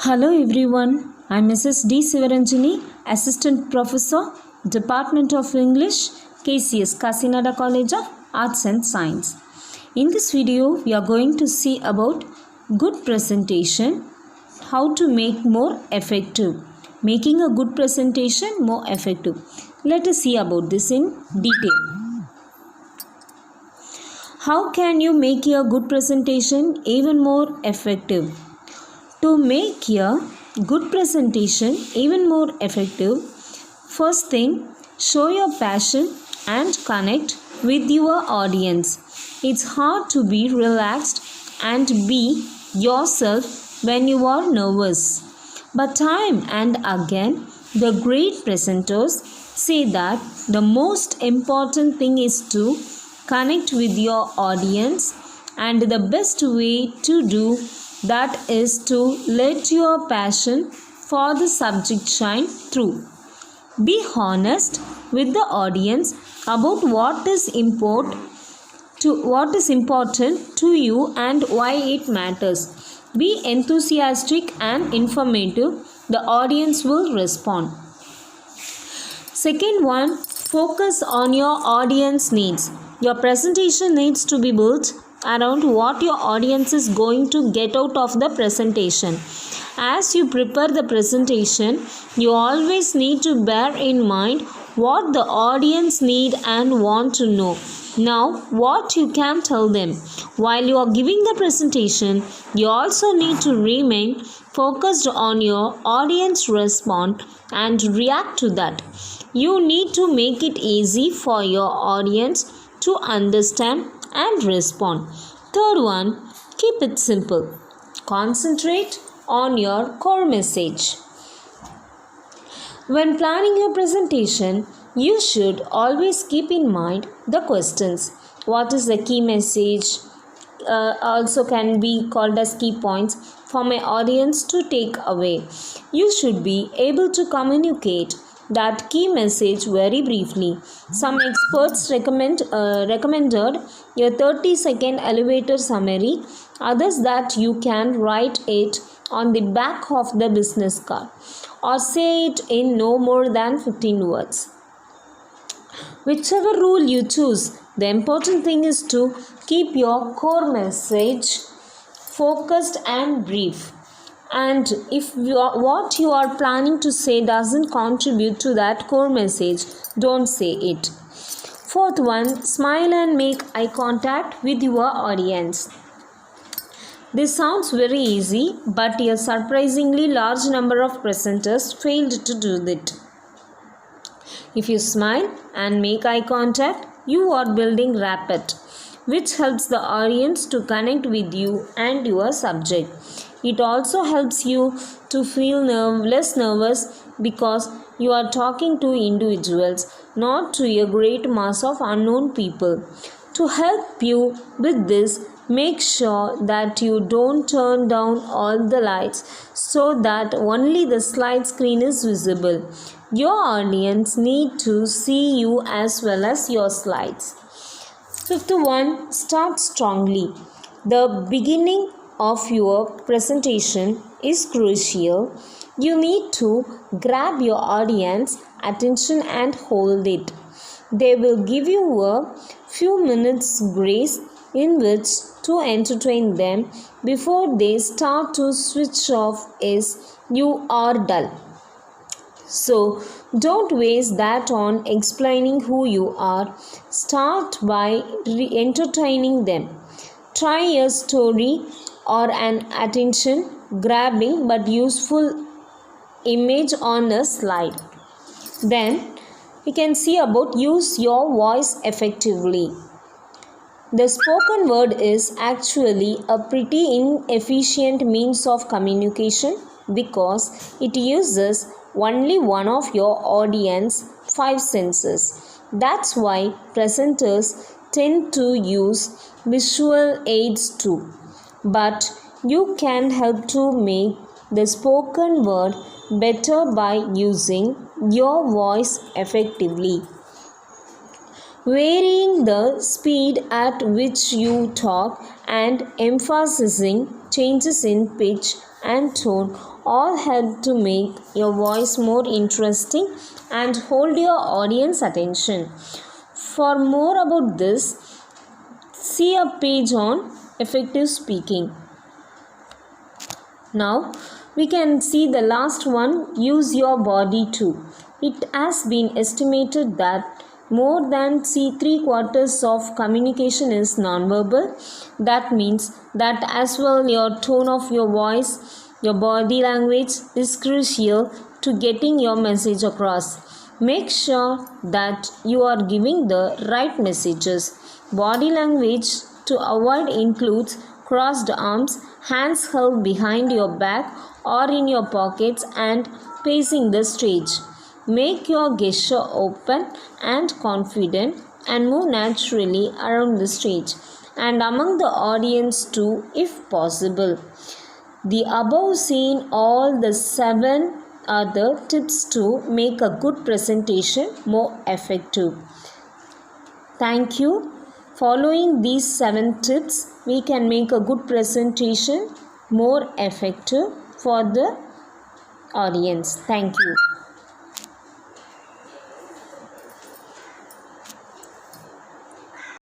Hello everyone, I'm Mrs. D. Sivaranjini, Assistant Professor, Department of English, KCS Kasinada College of Arts and Science. In this video, we are going to see about good presentation, how to make more effective. Making a good presentation more effective. Let us see about this in detail. How can you make your good presentation even more effective? To make a good presentation even more effective, first thing, show your passion and connect with your audience. It's hard to be relaxed and be yourself when you are nervous. But time and again, the great presenters say that the most important thing is to connect with your audience, and the best way to do that is to let your passion for the subject shine through. Be honest with the audience about what is important to you and why it matters. Be enthusiastic and informative. The audience will respond. Second one, focus on your audience needs. Your presentation needs to be built around what your audience is going to get out of the presentation. As you prepare the presentation, you always need to bear in mind what the audience need and want to know. Now, what you can tell them. While you are giving the presentation, you also need to remain focused on your audience response and react to that. You need to make it easy for your audience to understand and respond. Third one, keep it simple. Concentrate on your core message. When planning your presentation, you should always keep in mind the questions. What is the key message? Also can be called as key points for my audience to take away. You should be able to communicate that key message very briefly. Some experts recommended a 30-second elevator summary, others that you can write it on the back of the business card or say it in no more than 15 words. Whichever rule you choose, the important thing is to keep your core message focused and brief. And if what you are planning to say doesn't contribute to that core message, don't say it. Fourth one, smile and make eye contact with your audience. This sounds very easy, but a surprisingly large number of presenters failed to do that. If you smile and make eye contact, you are building rapport, which helps the audience to connect with you and your subject. It also helps you to feel less nervous because you are talking to individuals, not to a great mass of unknown people. To help you with this, make sure that you don't turn down all the lights so that only the slide screen is visible. Your audience need to see you as well as your slides. Fifth one, start strongly. The beginning of your presentation is crucial. You need to grab your audience attention and hold it. They will give you a few minutes grace in which to entertain them before they start to switch off as you are dull. So, don't waste that on explaining who you are. Start by entertaining them. Try a story or an attention grabbing but useful image on a slide. Then we can see about use your voice effectively. The spoken word is actually a pretty inefficient means of communication because it uses only one of your audience 5 senses. That's why presenters tend to use visual aids too. But you can help to make the spoken word better by using your voice effectively. Varying the speed at which you talk and emphasizing changes in pitch and tone all help to make your voice more interesting and hold your audience attention. For more about this, see a page on effective speaking. Now we can see the last one, use your body too. It has been estimated that more than 3/4 of communication is nonverbal. That means that as well your tone of your voice, your body language is crucial to getting your message across. Make sure that you are giving the right messages. Body language to avoid includes crossed arms, hands held behind your back or in your pockets, and pacing the stage. Make your gesture open and confident and move naturally around the stage and among the audience too, if possible. The above seen all the 7 other tips to make a good presentation more effective. Thank you. Following these 7 tips, we can make a good presentation more effective for the audience. Thank you.